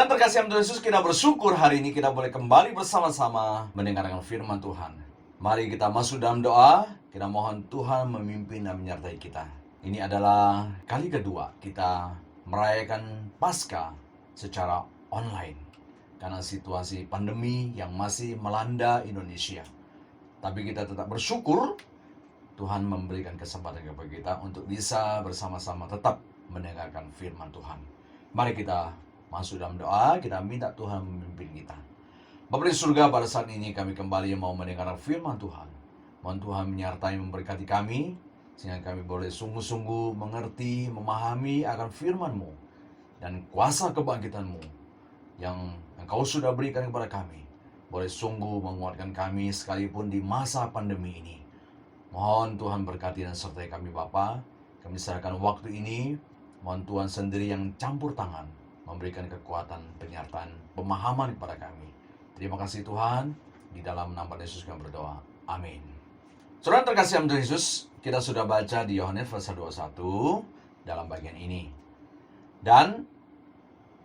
Saudara terkasih dalam Tuhan Yesus, kita bersyukur hari ini kita boleh kembali bersama-sama mendengarkan firman Tuhan. Mari kita masuk dalam doa, kita mohon Tuhan memimpin dan menyertai kita. Ini adalah kali kedua kita merayakan Paskah secara online karena situasi pandemi yang masih melanda Indonesia. Tapi kita tetap bersyukur Tuhan memberikan kesempatan kepada kita untuk bisa bersama-sama tetap mendengarkan firman Tuhan. Mari kita masuk dalam doa, kita minta Tuhan memimpin kita. Bapa di surga, pada saat ini kami kembali mau mendengar firman Tuhan. Mohon Tuhan menyertai memberkati kami, sehingga kami boleh sungguh-sungguh mengerti, memahami akan firman-Mu dan kuasa kebangkitan-Mu yang Engkau sudah berikan kepada kami. Boleh sungguh menguatkan kami sekalipun di masa pandemi ini. Mohon Tuhan berkati dan sertai kami Bapa. Kami serahkan waktu ini, mohon Tuhan sendiri yang campur tangan, memberikan kekuatan, penyertaan, pemahaman kepada kami. Terima kasih Tuhan, di dalam nama Yesus kami berdoa. Amin. Saudara terkasih dalam Tuhan Yesus, kita sudah baca di Yohanes pasal 21 dalam bagian ini. Dan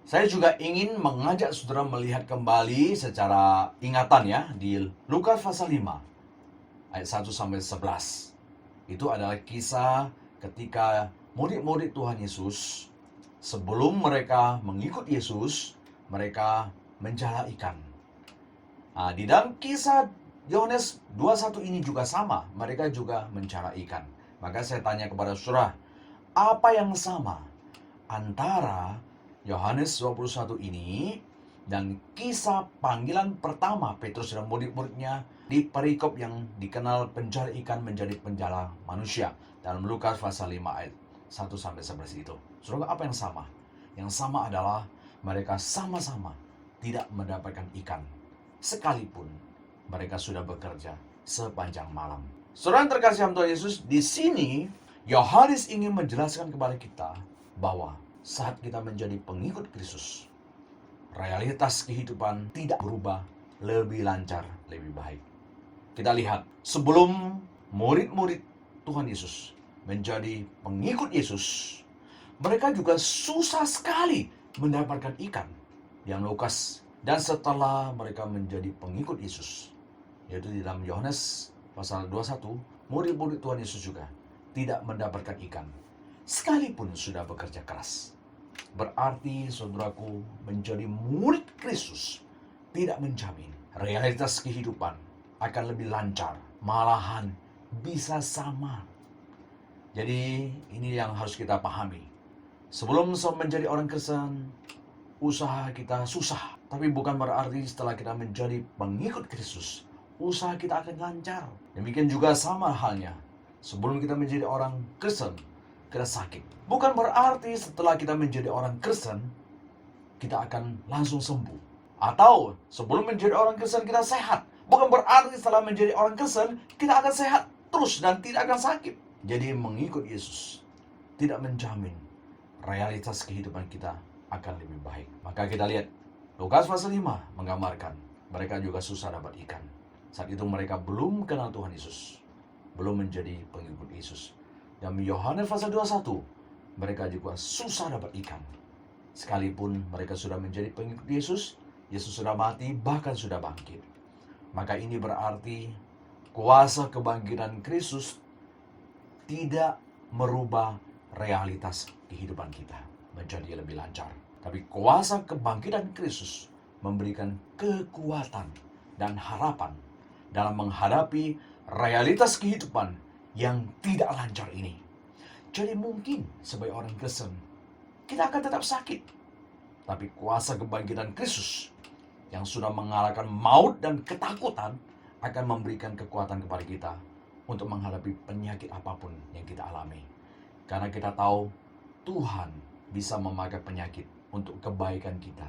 saya juga ingin mengajak saudara melihat kembali secara ingatan ya, di Lukas pasal 5, ayat 1-11. Itu adalah kisah ketika murid-murid Tuhan Yesus, sebelum mereka mengikut Yesus, mereka menjala ikan. Di dalam kisah Yohanes 21 ini juga sama, mereka juga menjala ikan. Maka saya tanya kepada saudara, apa yang sama antara Yohanes 21 ini dan kisah panggilan pertama Petrus dan murid-muridnya di perikop yang dikenal penjala ikan menjadi penjala manusia dalam Lukas pasal 5 ayat 1-11 itu. Saudara, apa yang sama? Yang sama adalah mereka sama-sama tidak mendapatkan ikan, sekalipun mereka sudah bekerja sepanjang malam. Saudara yang terkasih dalam Tuhan Yesus, di sini Yohanes ingin menjelaskan kepada kita bahwa saat kita menjadi pengikut Kristus, realitas kehidupan tidak berubah, lebih lancar, lebih baik. Kita lihat, sebelum murid-murid Tuhan Yesus menjadi pengikut Yesus, mereka juga susah sekali mendapatkan ikan yang Lukas. Dan setelah mereka menjadi pengikut Yesus, yaitu di dalam Yohanes pasal 21, murid-murid Tuhan Yesus juga tidak mendapatkan ikan, sekalipun sudah bekerja keras. Berarti saudaraku, menjadi murid Kristus tidak menjamin realitas kehidupan akan lebih lancar, malahan bisa sama. Jadi ini yang harus kita pahami. Sebelum menjadi orang Kristen, usaha kita susah. Tapi bukan berarti setelah kita menjadi pengikut Kristus, usaha kita akan lancar. Demikian juga sama halnya, sebelum kita menjadi orang Kristen, kita sakit. Bukan berarti setelah kita menjadi orang Kristen, kita akan langsung sembuh. Atau sebelum menjadi orang Kristen kita sehat. Bukan berarti setelah menjadi orang Kristen, kita akan sehat terus dan tidak akan sakit. Jadi mengikut Yesus tidak menjamin realitas kehidupan kita akan lebih baik. Maka kita lihat, Lukas pasal 5 menggambarkan mereka juga susah dapat ikan. Saat itu mereka belum kenal Tuhan Yesus, belum menjadi pengikut Yesus. Dan Yohanes pasal 21, mereka juga susah dapat ikan. Sekalipun mereka sudah menjadi pengikut Yesus, Yesus sudah mati, bahkan sudah bangkit. Maka ini berarti kuasa kebangkitan Kristus tidak merubah realitas kehidupan kita menjadi lebih lancar. Tapi kuasa kebangkitan Kristus memberikan kekuatan dan harapan dalam menghadapi realitas kehidupan yang tidak lancar ini. Jadi mungkin sebagai orang Kristen, kita akan tetap sakit. Tapi kuasa kebangkitan Kristus yang sudah mengalahkan maut dan ketakutan akan memberikan kekuatan kepada kita untuk menghadapi penyakit apapun yang kita alami. Karena kita tahu Tuhan bisa memakai penyakit untuk kebaikan kita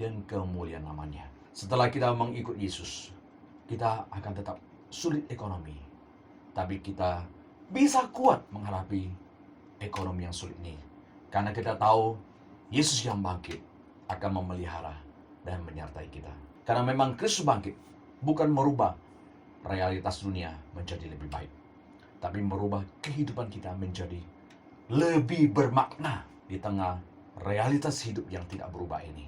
dan kemuliaan namanya. Setelah kita mengikut Yesus, kita akan tetap sulit ekonomi. Tapi kita bisa kuat menghadapi ekonomi yang sulit ini. Karena kita tahu Yesus yang bangkit akan memelihara dan menyertai kita. Karena memang Kristus bangkit bukan merubah realitas dunia menjadi lebih baik, tapi merubah kehidupan kita menjadi lebih bermakna di tengah realitas hidup yang tidak berubah ini.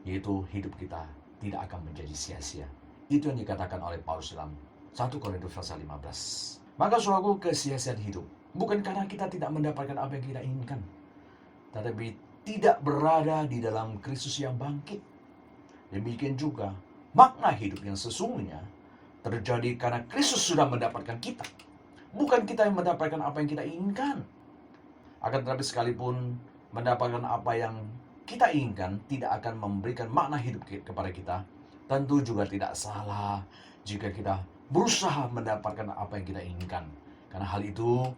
yaitu hidup kita tidak akan menjadi sia-sia. Itu yang dikatakan oleh Paulus dalam 1 Korintus pasal 15. Maka saudaraku, kesia-siaan hidup bukan karena kita tidak mendapatkan apa yang kita inginkan, tetapi tidak berada di dalam Kristus yang bangkit. Demikian juga makna hidup yang sesungguhnya terjadi karena Kristus sudah mendapatkan kita. Bukan kita yang mendapatkan apa yang kita inginkan. Akan tetapi sekalipun mendapatkan apa yang kita inginkan tidak akan memberikan makna hidup kepada kita, tentu juga tidak salah jika kita berusaha mendapatkan apa yang kita inginkan. Karena hal itu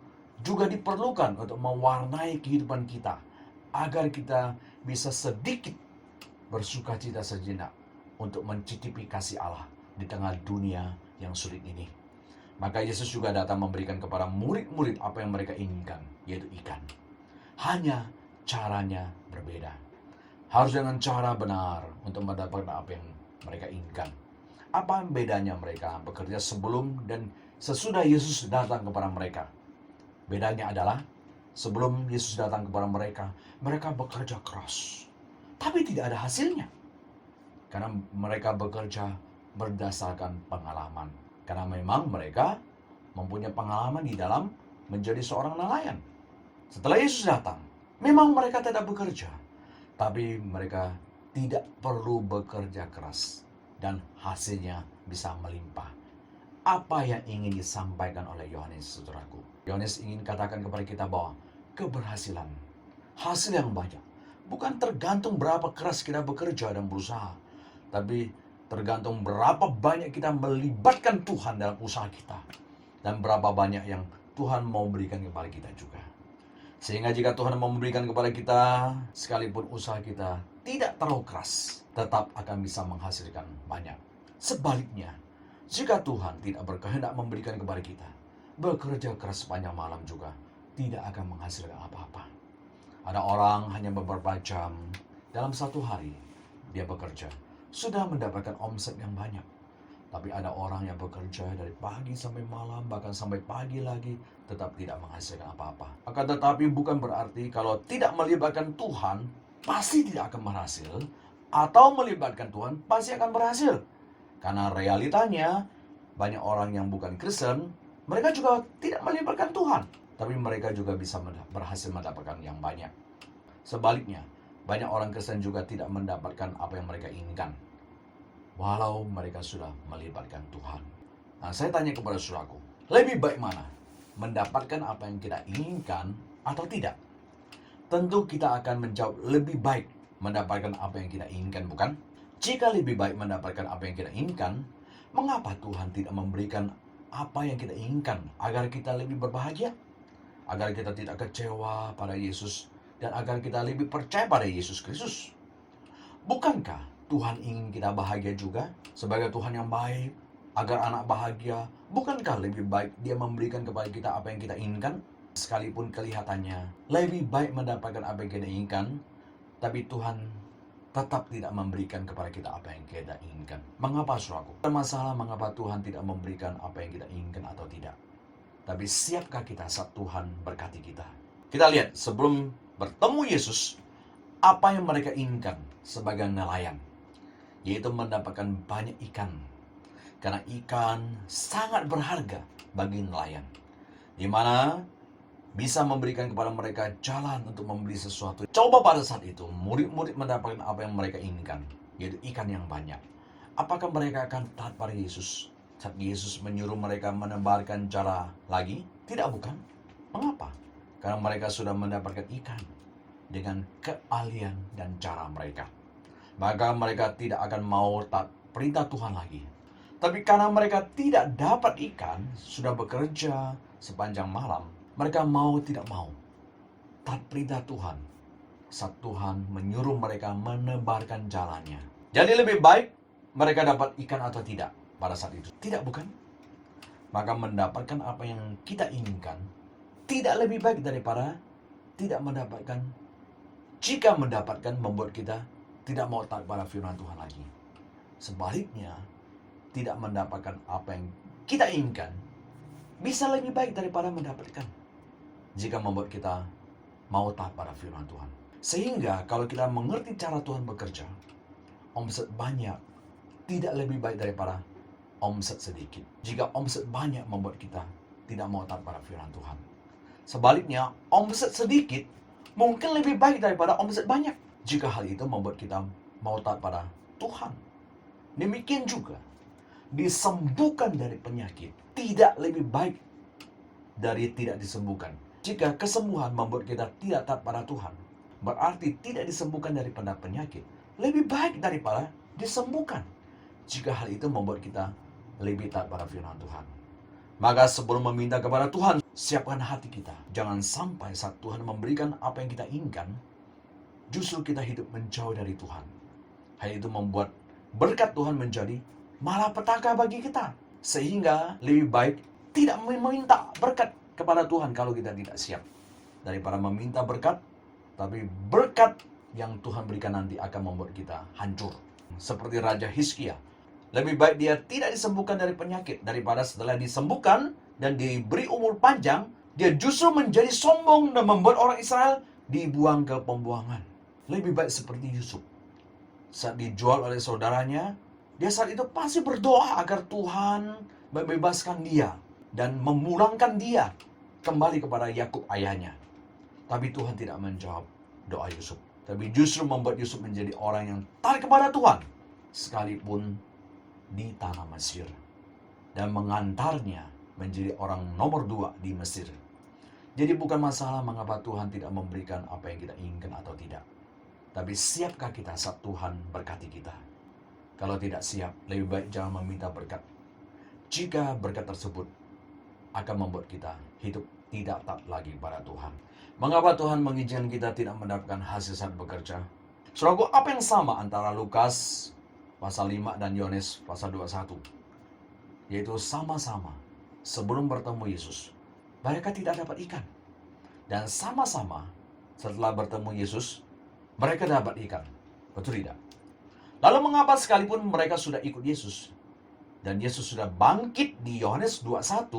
juga diperlukan untuk mewarnai kehidupan kita, agar kita bisa sedikit bersukacita sejenak untuk mencicipi kasih Allah di tengah dunia yang sulit ini. Maka Yesus juga datang memberikan kepada murid-murid apa yang mereka inginkan, yaitu ikan. Hanya caranya berbeda. Harus dengan cara benar untuk mendapatkan apa yang mereka inginkan. Apa bedanya mereka bekerja sebelum dan sesudah Yesus datang kepada mereka? Bedanya adalah sebelum Yesus datang kepada mereka, mereka bekerja keras, tapi tidak ada hasilnya. Karena mereka bekerja berdasarkan pengalaman. Karena memang mereka mempunyai pengalaman di dalam menjadi seorang nelayan. Setelah Yesus datang, memang mereka tidak bekerja, tapi mereka tidak perlu bekerja keras dan hasilnya bisa melimpah. Apa yang ingin disampaikan oleh Yohanes, saudaraku? Yohanes ingin katakan kepada kita bahwa keberhasilan, hasil yang banyak, bukan tergantung berapa keras kita bekerja dan berusaha, tapi tergantung berapa banyak kita melibatkan Tuhan dalam usaha kita, dan berapa banyak yang Tuhan mau berikan kepada kita juga. Sehingga jika Tuhan mau memberikan kepada kita, sekalipun usaha kita tidak terlalu keras, tetap akan bisa menghasilkan banyak. Sebaliknya, jika Tuhan tidak berkehendak memberikan kepada kita, bekerja keras sepanjang malam juga tidak akan menghasilkan apa-apa. Ada orang hanya beberapa jam dalam satu hari dia bekerja, sudah mendapatkan omset yang banyak. Tapi ada orang yang bekerja dari pagi sampai malam, bahkan sampai pagi lagi, tetap tidak menghasilkan apa-apa. Akan tetapi bukan berarti kalau tidak melibatkan Tuhan, pasti tidak akan berhasil, atau melibatkan Tuhan, pasti akan berhasil. Karena realitanya, banyak orang yang bukan Kristen, mereka juga tidak melibatkan Tuhan, tapi mereka juga bisa berhasil mendapatkan yang banyak. Sebaliknya, banyak orang Kristen juga tidak mendapatkan apa yang mereka inginkan, walau mereka sudah melibatkan Tuhan. Nah, saya tanya kepada saudaraku, lebih baik mana? Mendapatkan apa yang kita inginkan atau tidak? Tentu kita akan menjawab lebih baik mendapatkan apa yang kita inginkan, bukan? Jika lebih baik mendapatkan apa yang kita inginkan, mengapa Tuhan tidak memberikan apa yang kita inginkan agar kita lebih berbahagia? Agar kita tidak kecewa pada Yesus, dan agar kita lebih percaya pada Yesus Kristus. Bukankah Tuhan ingin kita bahagia juga sebagai Tuhan yang baik, agar anak bahagia? Bukankah lebih baik Dia memberikan kepada kita apa yang kita inginkan? Sekalipun kelihatannya lebih baik mendapatkan apa yang kita inginkan, tapi Tuhan tetap tidak memberikan kepada kita apa yang kita inginkan. Mengapa, saudaraku? Masalah mengapa Tuhan tidak memberikan apa yang kita inginkan atau tidak. Tapi siapkah kita saat Tuhan berkati kita? Kita lihat sebelum bertemu Yesus, apa yang mereka inginkan sebagai nelayan, yaitu mendapatkan banyak ikan. Karena ikan sangat berharga bagi nelayan, di mana bisa memberikan kepada mereka jalan untuk membeli sesuatu. Coba pada saat itu, murid-murid mendapatkan apa yang mereka inginkan, yaitu ikan yang banyak. Apakah mereka akan taat pada Yesus saat Yesus menyuruh mereka menebarkan jala lagi? Tidak, bukan. Mengapa? Karena mereka sudah mendapatkan ikan dengan keahlian dan cara mereka. Maka mereka tidak akan mau taat perintah Tuhan lagi. Tapi karena mereka tidak dapat ikan, sudah bekerja sepanjang malam, mereka mau tidak mau taat perintah Tuhan saat Tuhan menyuruh mereka menebarkan jalannya. Jadi lebih baik mereka dapat ikan atau tidak pada saat itu? Tidak, bukan? Maka mendapatkan apa yang kita inginkan tidak lebih baik daripada tidak mendapatkan. Jika mendapatkan membuat kita tidak mau taat pada firman Tuhan lagi. Sebaliknya, tidak mendapatkan apa yang kita inginkan bisa lebih baik daripada mendapatkan, jika membuat kita mau taat pada firman Tuhan. Sehingga kalau kita mengerti cara Tuhan bekerja, omset banyak tidak lebih baik daripada omset sedikit. Jika omset banyak membuat kita tidak mau taat pada firman Tuhan. Sebaliknya, omset sedikit mungkin lebih baik daripada omset banyak. Jika hal itu membuat kita mau taat pada Tuhan. Demikian juga, disembuhkan dari penyakit tidak lebih baik dari tidak disembuhkan. Jika kesembuhan membuat kita tidak taat pada Tuhan, berarti tidak disembuhkan daripada penyakit lebih baik daripada disembuhkan. Jika hal itu membuat kita lebih taat pada firman Tuhan. Maka sebelum meminta kepada Tuhan, siapkan hati kita. Jangan sampai saat Tuhan memberikan apa yang kita inginkan, justru kita hidup menjauh dari Tuhan. Hal itu membuat berkat Tuhan menjadi malapetaka bagi kita. Sehingga lebih baik tidak meminta berkat kepada Tuhan kalau kita tidak siap. Daripada meminta berkat, tapi berkat yang Tuhan berikan nanti akan membuat kita hancur. Seperti Raja Hizkia. Lebih baik dia tidak disembuhkan dari penyakit daripada setelah disembuhkan dan diberi umur panjang, dia justru menjadi sombong dan membuat orang Israel dibuang ke pembuangan. Lebih baik seperti Yusuf. Saat dijual oleh saudaranya, dia saat itu pasti berdoa agar Tuhan membebaskan dia dan memulangkan dia kembali kepada Yakub ayahnya. Tapi Tuhan tidak menjawab doa Yusuf. Tapi justru membuat Yusuf menjadi orang yang taat kepada Tuhan. Sekalipun di tanah Mesir. Dan mengantarnya menjadi orang nomor 2 di Mesir. Jadi bukan masalah mengapa Tuhan tidak memberikan apa yang kita inginkan atau tidak. Tapi siapkah kita saat Tuhan berkati kita? Kalau tidak siap, lebih baik jangan meminta berkat. Jika berkat tersebut akan membuat kita hidup tidak taat lagi pada Tuhan. Mengapa Tuhan mengizinkan kita tidak mendapatkan hasil saat bekerja? Saudaraku, apa yang sama antara Lukas pasal 5 dan Yohanes pasal 21? Yaitu sama-sama sebelum bertemu Yesus, mereka tidak dapat ikan. Dan sama-sama setelah bertemu Yesus, mereka dapat ikan. Betul tidak? Lalu mengapa sekalipun mereka sudah ikut Yesus, dan Yesus sudah bangkit di Yohanes 21,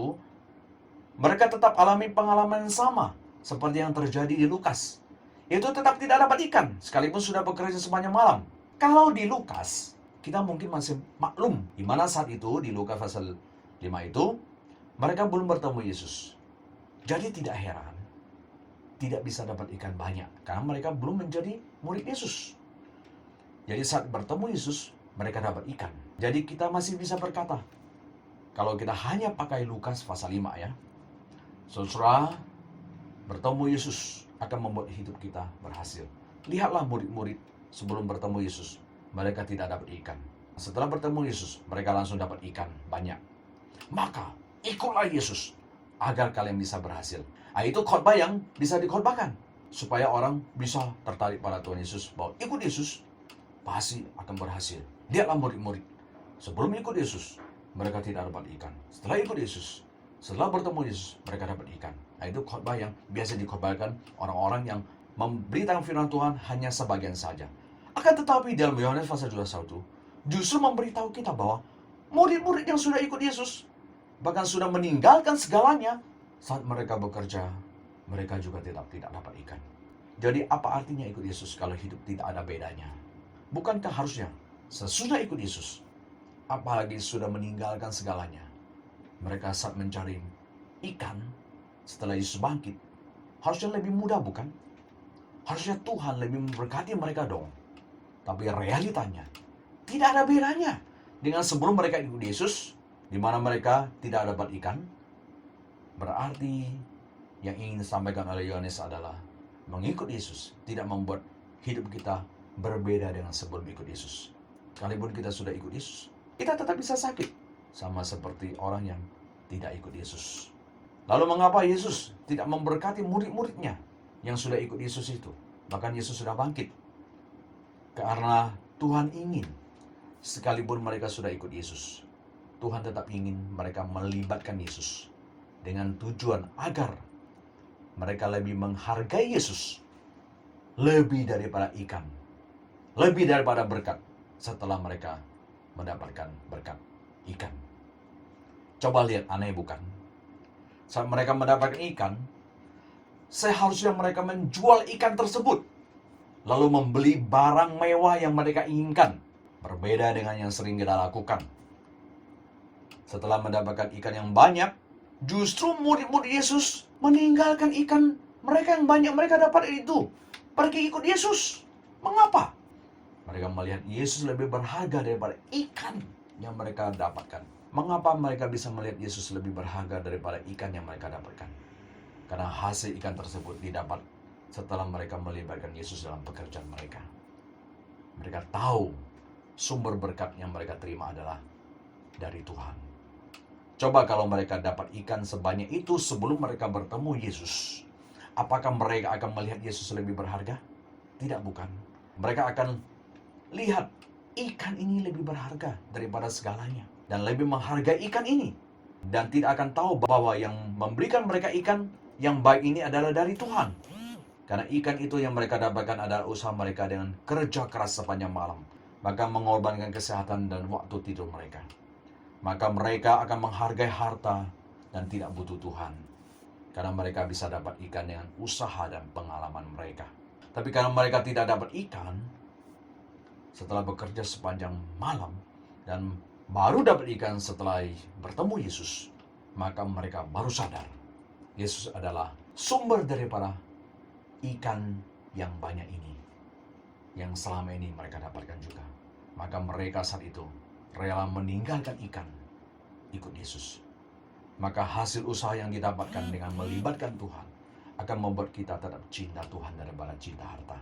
mereka tetap alami pengalaman yang sama seperti yang terjadi di Lukas. Itu tetap tidak dapat ikan, sekalipun sudah bekerja sepanjang malam. Kalau di Lukas, kita mungkin masih maklum, di mana saat itu, di Lukas pasal 5 itu, mereka belum bertemu Yesus. Jadi tidak heran, tidak bisa dapat ikan banyak, karena mereka belum menjadi murid Yesus. Jadi saat bertemu Yesus, mereka dapat ikan. Jadi kita masih bisa berkata, kalau kita hanya pakai Lukas pasal 5 ya, saudara, bertemu Yesus akan membuat hidup kita berhasil. Lihatlah murid-murid sebelum bertemu Yesus, mereka tidak dapat ikan. Setelah bertemu Yesus, mereka langsung dapat ikan banyak. Maka, ikutlah Yesus agar kalian bisa berhasil. Itu khotbah yang bisa dikhotbahkan supaya orang bisa tertarik pada Tuhan Yesus, bahwa ikut Yesus pasti akan berhasil. Lihatlah murid-murid sebelum ikut Yesus, mereka tidak dapat ikan. Setelah ikut Yesus, setelah bertemu Yesus, mereka dapat ikan. Itu khotbah yang biasa dikhotbahkan orang-orang yang memberitakan firman Tuhan hanya sebagian saja. Akan tetapi dalam Yohanes pasal 21, justru memberitahu kita bahwa murid-murid yang sudah ikut Yesus, bahkan sudah meninggalkan segalanya, saat mereka bekerja, mereka juga tidak dapat ikan. Jadi apa artinya ikut Yesus kalau hidup tidak ada bedanya? Bukankah harusnya sesudah ikut Yesus, apalagi sudah meninggalkan segalanya, mereka saat mencari ikan setelah Yesus bangkit, harusnya lebih mudah, bukan? Harusnya Tuhan lebih memberkati mereka dong. Tapi realitanya tidak ada bedanya dengan sebelum mereka ikut Yesus, di mana mereka tidak dapat ikan. Berarti yang ingin disampaikan oleh Yohanes adalah mengikut Yesus tidak membuat hidup kita berbeda dengan sebelum ikut Yesus. Kalaupun kita sudah ikut Yesus, kita tetap bisa sakit, sama seperti orang yang tidak ikut Yesus. Lalu mengapa Yesus tidak memberkati murid-muridnya yang sudah ikut Yesus itu? Bahkan Yesus sudah bangkit. Karena Tuhan ingin, sekalipun mereka sudah ikut Yesus, Tuhan tetap ingin mereka melibatkan Yesus dengan tujuan agar mereka lebih menghargai Yesus lebih daripada ikan, lebih daripada berkat setelah mereka mendapatkan berkat ikan. Coba lihat, aneh bukan? Saat mereka mendapatkan ikan, seharusnya mereka menjual ikan tersebut, lalu membeli barang mewah yang mereka inginkan. Berbeda dengan yang sering kita lakukan. Setelah mendapatkan ikan yang banyak, justru murid-murid Yesus meninggalkan ikan mereka yang banyak mereka dapat itu. Pergi ikut Yesus. Mengapa? Mereka melihat Yesus lebih berharga daripada ikan yang mereka dapatkan. Mengapa mereka bisa melihat Yesus lebih berharga daripada ikan yang mereka dapatkan? Karena hasil ikan tersebut didapat setelah mereka melibatkan Yesus dalam pekerjaan mereka. Mereka tahu sumber berkat yang mereka terima adalah dari Tuhan. Coba kalau mereka dapat ikan sebanyak itu sebelum mereka bertemu Yesus. Apakah mereka akan melihat Yesus lebih berharga? Tidak, bukan. Mereka akan lihat ikan ini lebih berharga daripada segalanya. Dan lebih menghargai ikan ini. Dan tidak akan tahu bahwa yang memberikan mereka ikan yang baik ini adalah dari Tuhan. Karena ikan itu yang mereka dapatkan adalah usaha mereka dengan kerja keras sepanjang malam. Maka mengorbankan kesehatan dan waktu tidur mereka. Maka mereka akan menghargai harta dan tidak butuh Tuhan. Karena mereka bisa dapat ikan dengan usaha dan pengalaman mereka. Tapi karena mereka tidak dapat ikan, setelah bekerja sepanjang malam, dan baru dapat ikan setelah bertemu Yesus, maka mereka baru sadar, Yesus adalah sumber daripada ikan yang banyak ini, yang selama ini mereka dapatkan juga. Maka mereka saat itu rela meninggalkan ikan, ikut Yesus. Maka hasil usaha yang didapatkan dengan melibatkan Tuhan akan membuat kita tetap cinta Tuhan daripada cinta harta.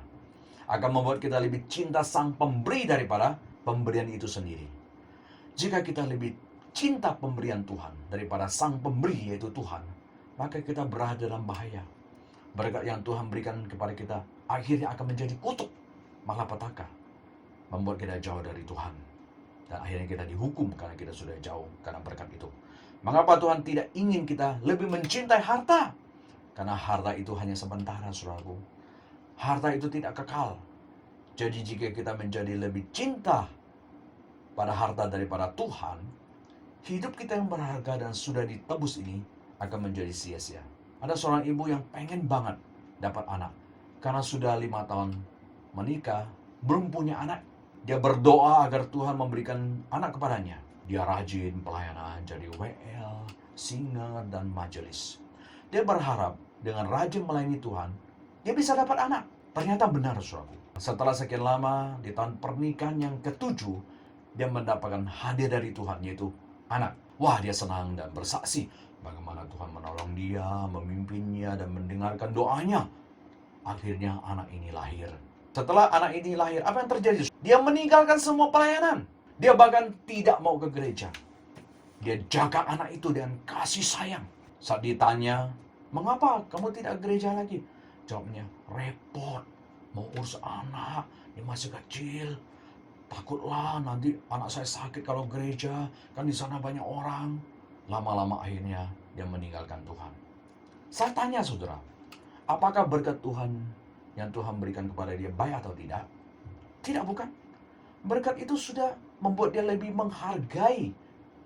Akan membuat kita lebih cinta sang pemberi daripada pemberian itu sendiri. Jika kita lebih cinta pemberian Tuhan daripada sang pemberi yaitu Tuhan, maka kita berada dalam bahaya. Berkat yang Tuhan berikan kepada kita akhirnya akan menjadi kutuk, malapetaka, membuat kita jauh dari Tuhan. Dan akhirnya kita dihukum karena kita sudah jauh karena berkat itu. Mengapa Tuhan tidak ingin kita lebih mencintai harta? Karena harta itu hanya sementara, saudaraku. Harta itu tidak kekal. Jadi jika kita menjadi lebih cinta pada harta daripada Tuhan, hidup kita yang berharga dan sudah ditebus ini akan menjadi sia-sia. Ada seorang ibu yang pengen banget dapat anak. Karena sudah 5 tahun menikah, belum punya anak. Dia berdoa agar Tuhan memberikan anak kepadanya. Dia rajin pelayanan, jadi WL, singer, dan majelis. Dia berharap dengan rajin melayani Tuhan, dia bisa dapat anak. Ternyata benar, saudaraku. Setelah sekian lama, di tahun pernikahan yang ke-7, dia mendapatkan hadiah dari Tuhan, yaitu anak. Wah, dia senang dan bersaksi bagaimana Tuhan menolong dia, memimpinnya, dan mendengarkan doanya. Akhirnya anak ini lahir. Setelah anak ini lahir, apa yang terjadi? Dia meninggalkan semua pelayanan. Dia bahkan tidak mau ke gereja. Dia jaga anak itu dengan kasih sayang. Saat ditanya, mengapa kamu tidak ke gereja lagi? Jawabnya, repot. Mau urus anak, dia masih kecil. Takutlah nanti anak saya sakit kalau gereja. Kan di sana banyak orang. Lama-lama akhirnya dia meninggalkan Tuhan. Saya tanya saudara, apakah berkat Tuhan yang Tuhan berikan kepada dia baik atau tidak? Tidak, bukan. Berkat itu sudah membuat dia lebih menghargai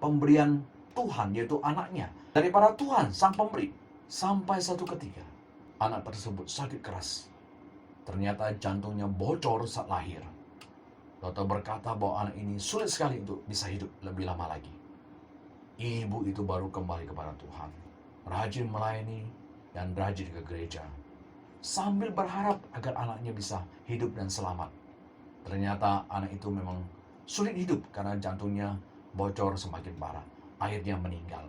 pemberian Tuhan, yaitu anaknya, daripada Tuhan, sang pemberi. Sampai satu ketika, anak tersebut sakit keras. Ternyata jantungnya bocor saat lahir. Dokter berkata bahwa anak ini sulit sekali untuk bisa hidup lebih lama lagi. Ibu itu baru kembali kepada Tuhan. Rajin melayani dan rajin ke gereja. Sambil berharap agar anaknya bisa hidup dan selamat. Ternyata anak itu memang sulit hidup karena jantungnya bocor semakin parah. Akhirnya meninggal.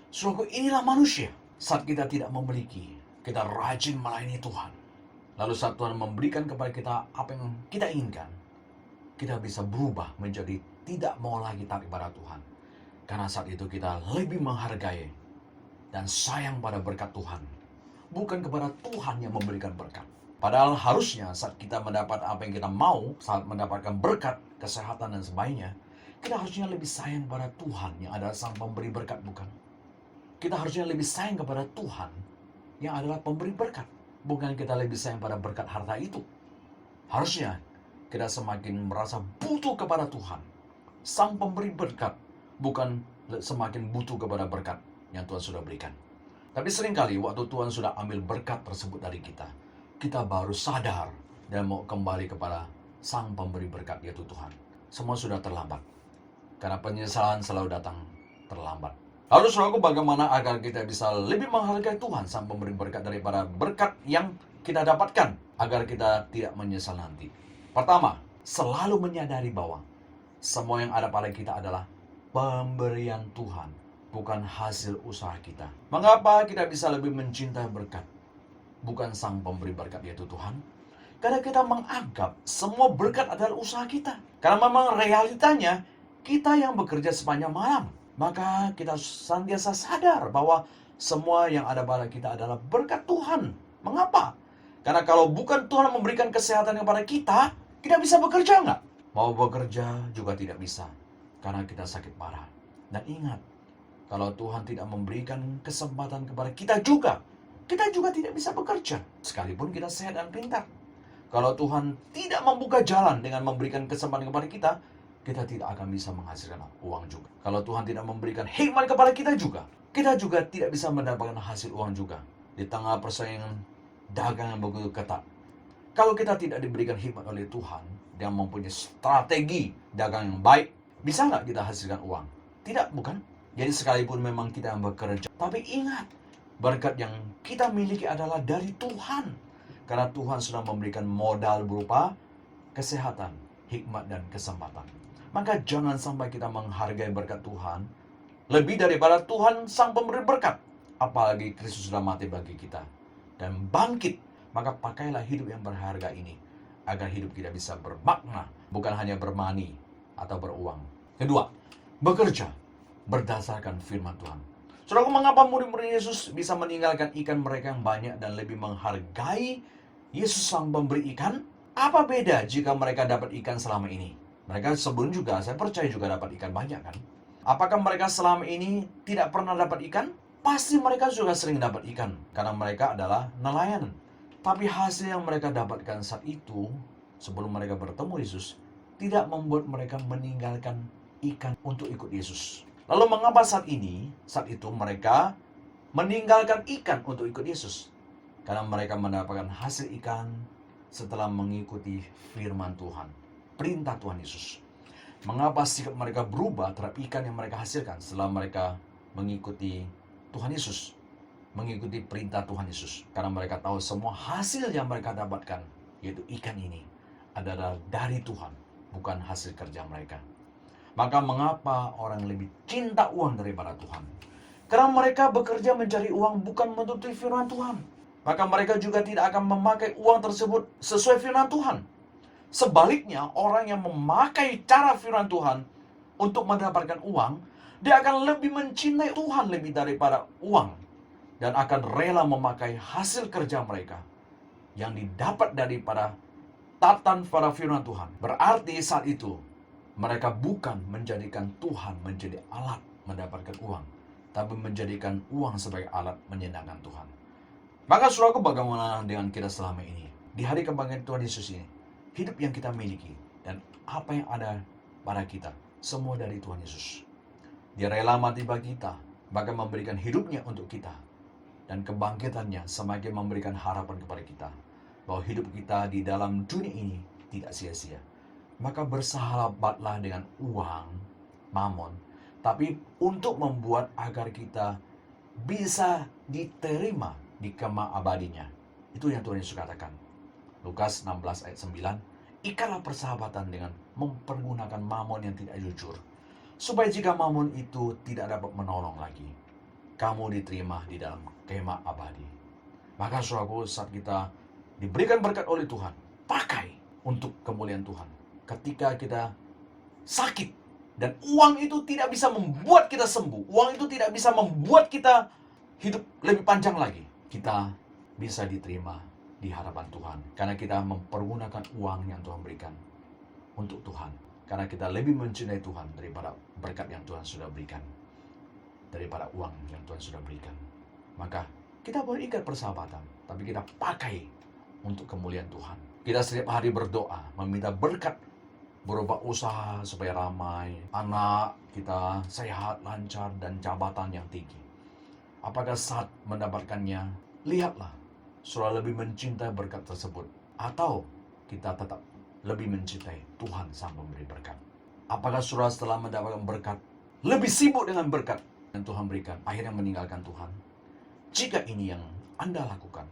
Saudaraku, inilah manusia. Saat kita tidak memiliki, kita rajin melayani Tuhan. Lalu saat Tuhan memberikan kepada kita apa yang kita inginkan, kita bisa berubah menjadi tidak mau lagi taat kepada Tuhan. Karena saat itu kita lebih menghargai dan sayang pada berkat Tuhan. Bukan kepada Tuhan yang memberikan berkat. Padahal harusnya saat kita mendapat apa yang kita mau, saat mendapatkan berkat, kesehatan dan sebagainya, kita harusnya lebih sayang pada Tuhan yang adalah sang pemberi berkat, bukan? Kita harusnya lebih sayang kepada Tuhan yang adalah pemberi berkat. Bukan kita lebih sayang pada berkat harta itu. Harusnya kita semakin merasa butuh kepada Tuhan, sang pemberi berkat, bukan semakin butuh kepada berkat yang Tuhan sudah berikan. Tapi seringkali waktu Tuhan sudah ambil berkat tersebut dari kita, kita baru sadar dan mau kembali kepada sang pemberi berkat yaitu Tuhan. semua sudah terlambat. Karena penyesalan selalu datang terlambat. Lalu saudaraku, bagaimana agar kita bisa lebih menghargai Tuhan Sang Pemberi berkat daripada berkat yang kita dapatkan, agar kita tidak menyesal nanti? Pertama, selalu menyadari bahwa semua yang ada pada kita adalah pemberian Tuhan, bukan hasil usaha kita. Mengapa kita bisa lebih mencintai berkat, bukan Sang Pemberi berkat yaitu Tuhan? Karena kita menganggap semua berkat adalah usaha kita. Karena memang realitanya kita yang bekerja sepanjang malam. Maka kita senantiasa sadar bahwa semua yang ada pada kita adalah berkat Tuhan. Mengapa? Karena kalau bukan Tuhan memberikan kesehatan kepada kita, tidak bisa bekerja nggak? Mau bekerja juga tidak bisa, karena kita sakit parah. Dan ingat, kalau Tuhan tidak memberikan kesempatan kepada kita juga tidak bisa bekerja. Sekalipun kita sehat dan pintar. Kalau Tuhan tidak membuka jalan dengan memberikan kesempatan kepada kita tidak akan bisa menghasilkan uang juga. Kalau Tuhan tidak memberikan hikmat kepada kita juga tidak bisa mendapatkan hasil uang juga. Di tengah persaingan dagang yang begitu ketat, kalau kita tidak diberikan hikmat oleh Tuhan yang mempunyai strategi dagang yang baik, bisa nggak kita hasilkan uang? Tidak, bukan? Jadi sekalipun memang kita yang bekerja, tapi ingat, berkat yang kita miliki adalah dari Tuhan. Karena Tuhan sudah memberikan modal berupa kesehatan, hikmat, dan kesempatan. Maka jangan sampai kita menghargai berkat Tuhan lebih daripada Tuhan Sang Pemberi berkat. Apalagi Kristus sudah mati bagi kita dan bangkit. Maka pakailah hidup yang berharga ini agar hidup kita bisa bermakna, bukan hanya bermani atau beruang. Kedua, bekerja berdasarkan firman Tuhan. Saudaraku, mengapa murid-murid Yesus bisa meninggalkan ikan mereka yang banyak dan lebih menghargai Yesus Sang Pemberi ikan? Apa beda jika mereka dapat ikan selama ini? Mereka sebelum juga, saya percaya juga dapat ikan banyak kan? Apakah mereka selama ini tidak pernah dapat ikan? Pasti mereka juga sering dapat ikan, karena mereka adalah nelayan. Tapi hasil yang mereka dapatkan saat itu, sebelum mereka bertemu Yesus, tidak membuat mereka meninggalkan ikan untuk ikut Yesus. Lalu mengapa saat itu mereka meninggalkan ikan untuk ikut Yesus? Karena mereka mendapatkan hasil ikan setelah mengikuti firman Tuhan, perintah Tuhan Yesus. Mengapa sikap mereka berubah terhadap ikan yang mereka hasilkan setelah mereka mengikuti Tuhan Yesus, mengikuti perintah Tuhan Yesus? Karena mereka tahu semua hasil yang mereka dapatkan, yaitu ikan ini, adalah dari Tuhan, bukan hasil kerja mereka. Maka mengapa orang lebih cinta uang daripada Tuhan? Karena mereka bekerja mencari uang bukan menuruti firman Tuhan. Maka mereka juga tidak akan memakai uang tersebut sesuai firman Tuhan. Sebaliknya, orang yang memakai cara firman Tuhan untuk mendapatkan uang, dia akan lebih mencintai Tuhan lebih daripada uang. Dan akan rela memakai hasil kerja mereka yang didapat daripada tatan pada firman Tuhan. Berarti saat itu, mereka bukan menjadikan Tuhan menjadi alat mendapatkan uang, tapi menjadikan uang sebagai alat menyenangkan Tuhan. Maka saudaraku, bagaimana dengan kita selama ini? Di hari kebangkitan Tuhan Yesus ini, hidup yang kita miliki dan apa yang ada pada kita, semua dari Tuhan Yesus. Dia rela mati bagi kita, bahkan memberikan hidupnya untuk kita. Dan kebangkitannya semakin memberikan harapan kepada kita, bahwa hidup kita di dalam dunia ini tidak sia-sia. Maka bersahabatlah dengan uang, mamon, tapi untuk membuat agar kita bisa diterima di kemah abadinya. Itu yang Tuhan Yesus katakan. Lukas 16 ayat 9, ikatlah persahabatan dengan mempergunakan mamon yang tidak jujur, supaya jika mamon itu tidak dapat menolong lagi, kamu diterima di dalam kemah abadi. Maka saudaraku, saat kita diberikan berkat oleh Tuhan, pakai untuk kemuliaan Tuhan. Ketika kita sakit, dan uang itu tidak bisa membuat kita sembuh, uang itu tidak bisa membuat kita hidup lebih panjang lagi, kita bisa diterima di hadapan Tuhan. Karena kita mempergunakan uang yang Tuhan berikan untuk Tuhan. Karena kita lebih mencintai Tuhan daripada berkat yang Tuhan sudah berikan, daripada uang yang Tuhan sudah berikan. Maka kita boleh ikat persahabatan, tapi kita pakai untuk kemuliaan Tuhan. Kita setiap hari berdoa, meminta berkat berupa usaha supaya ramai, anak kita sehat, lancar, dan jabatan yang tinggi. Apakah saat mendapatkannya, lihatlah, sudah lebih mencintai berkat tersebut, atau kita tetap lebih mencintai Tuhan Sang Pemberi berkat. Apakah saudara setelah mendapatkan berkat, lebih sibuk dengan berkat yang Tuhan berikan, akhirnya meninggalkan Tuhan? Jika ini yang Anda lakukan,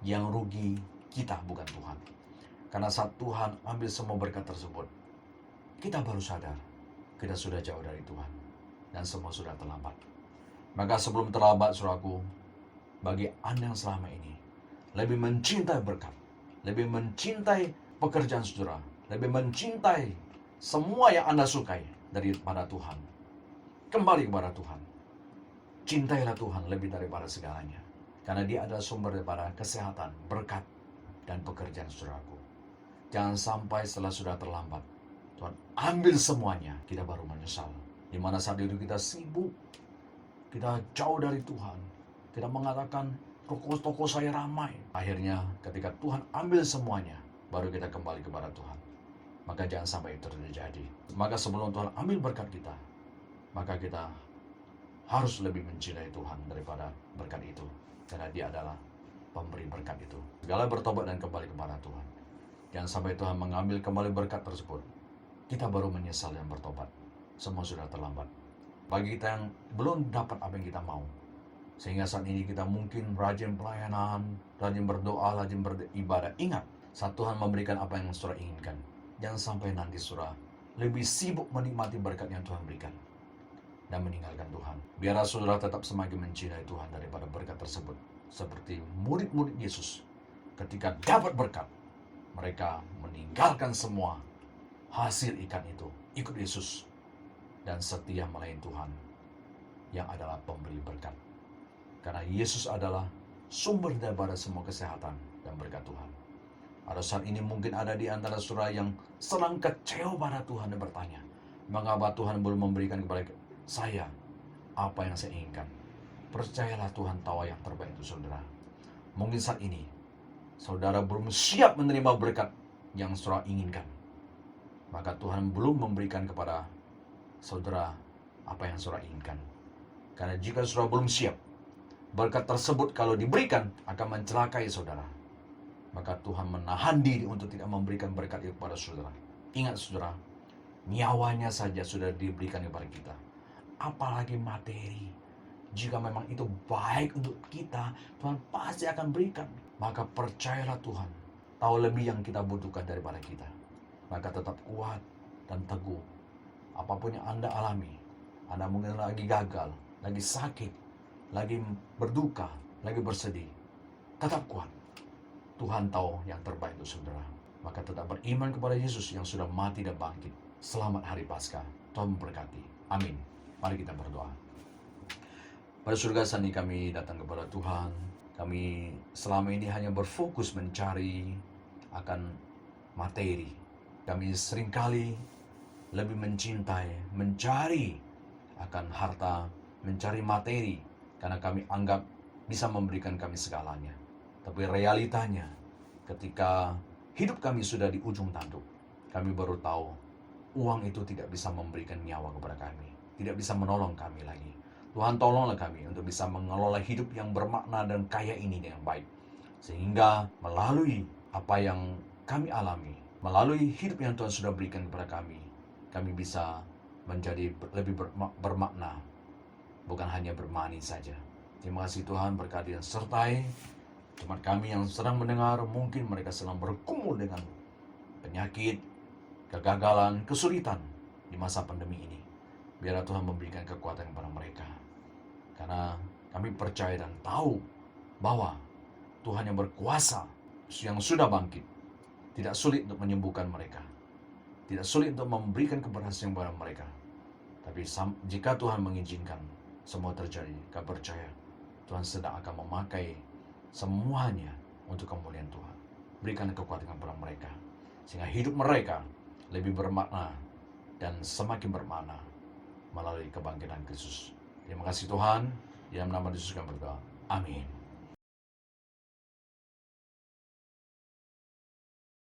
yang rugi kita bukan Tuhan. Karena saat Tuhan ambil semua berkat tersebut, kita baru sadar kita sudah jauh dari Tuhan dan semua sudah terlambat. Maka sebelum terlambat, saudaraku, bagi Anda yang selama ini lebih mencintai berkat, lebih mencintai pekerjaan saudara, lebih mencintai semua yang Anda sukai daripada Tuhan, kembali kepada Tuhan. Cintailah Tuhan lebih daripada segalanya, karena Dia adalah sumber daripada kesehatan, berkat, dan pekerjaan saudaraku. Jangan sampai setelah sudah terlambat, Tuhan ambil semuanya, kita baru menyesal. Di mana saat itu kita sibuk, kita jauh dari Tuhan, kita mengatakan toko-toko saya ramai. Akhirnya ketika Tuhan ambil semuanya, baru kita kembali kepada Tuhan. Maka jangan sampai itu terjadi. Maka sebelum Tuhan ambil berkat kita, maka kita harus lebih mencintai Tuhan daripada berkat itu. Karena Dia adalah pemberi berkat itu. Segala bertobat dan kembali kepada Tuhan. Jangan sampai Tuhan mengambil kembali berkat tersebut, kita baru menyesal dan bertobat. Semua sudah terlambat. Bagi kita yang belum dapat apa yang kita mau, sehingga saat ini kita mungkin rajin pelayanan, rajin berdoa, rajin beribadah. Ingat, saat Tuhan memberikan apa yang saudara inginkan, jangan sampai nanti saudara lebih sibuk menikmati berkat yang Tuhan berikan dan meninggalkan Tuhan. Biarlah saudara tetap semakin mencintai Tuhan daripada berkat tersebut. Seperti murid-murid Yesus, ketika dapat berkat, mereka meninggalkan semua hasil ikan itu, ikut Yesus, dan setia melayani Tuhan yang adalah pemberi berkat. Karena Yesus adalah sumber daripada semua kesehatan dan berkat Tuhan. Ada saat ini mungkin ada di antara saudara yang sedang kecewa pada Tuhan dan bertanya, mengapa Tuhan belum memberikan kepada saya apa yang saya inginkan? Percayalah Tuhan tahu yang terbaik itu saudara. Mungkin saat ini saudara belum siap menerima berkat yang saudara inginkan. Maka Tuhan belum memberikan kepada saudara apa yang saudara inginkan. Karena jika saudara belum siap, berkat tersebut kalau diberikan akan mencelakai saudara. Maka Tuhan menahan diri untuk tidak memberikan berkat itu kepada saudara. Ingat saudara, nyawanya saja sudah diberikan kepada kita, apalagi materi. Jika memang itu baik untuk kita, Tuhan pasti akan berikan. Maka percayalah Tuhan tahu lebih yang kita butuhkan daripada kita. Maka tetap kuat dan teguh. Apapun yang Anda alami, Anda mungkin lagi gagal, lagi sakit, lagi berduka, lagi bersedih, tetap kuat. Tuhan tahu yang terbaik untuk saudara. Maka tetap beriman kepada Yesus yang sudah mati dan bangkit. Selamat Hari Paskah. Tuhan memberkati. Amin. Mari kita berdoa. Pada surga sana kami datang kepada Tuhan. Kami selama ini hanya berfokus mencari akan materi. Kami seringkali lebih mencintai, mencari akan harta, mencari materi. Karena kami anggap bisa memberikan kami segalanya. Tapi realitanya, ketika hidup kami sudah di ujung tanduk, kami baru tahu uang itu tidak bisa memberikan nyawa kepada kami, tidak bisa menolong kami lagi. Tuhan tolonglah kami untuk bisa mengelola hidup yang bermakna dan kaya ini dengan baik. Sehingga melalui apa yang kami alami, melalui hidup yang Tuhan sudah berikan kepada kami bisa menjadi lebih bermakna, bukan hanya bermani saja. Terima kasih Tuhan, berkati dan sertai jemaat kami yang sedang mendengar. Mungkin mereka sedang bergumul dengan penyakit, kegagalan, kesulitan di masa pandemi ini. Biarlah Tuhan memberikan kekuatan kepada mereka. Karena kami percaya dan tahu bahwa Tuhan yang berkuasa, yang sudah bangkit, tidak sulit untuk menyembuhkan mereka. Tidak sulit untuk memberikan keberhasilan kepada mereka. Tapi jika Tuhan mengizinkan semua terjadi, kami percaya Tuhan sedang akan memakai semuanya untuk kemuliaan Tuhan. Berikan kekuatan kepada mereka, sehingga hidup mereka lebih bermakna dan semakin bermakna melalui kebangkitan Kristus. Terima kasih Tuhan, di dalam nama Yesus kami berdoa. Amin.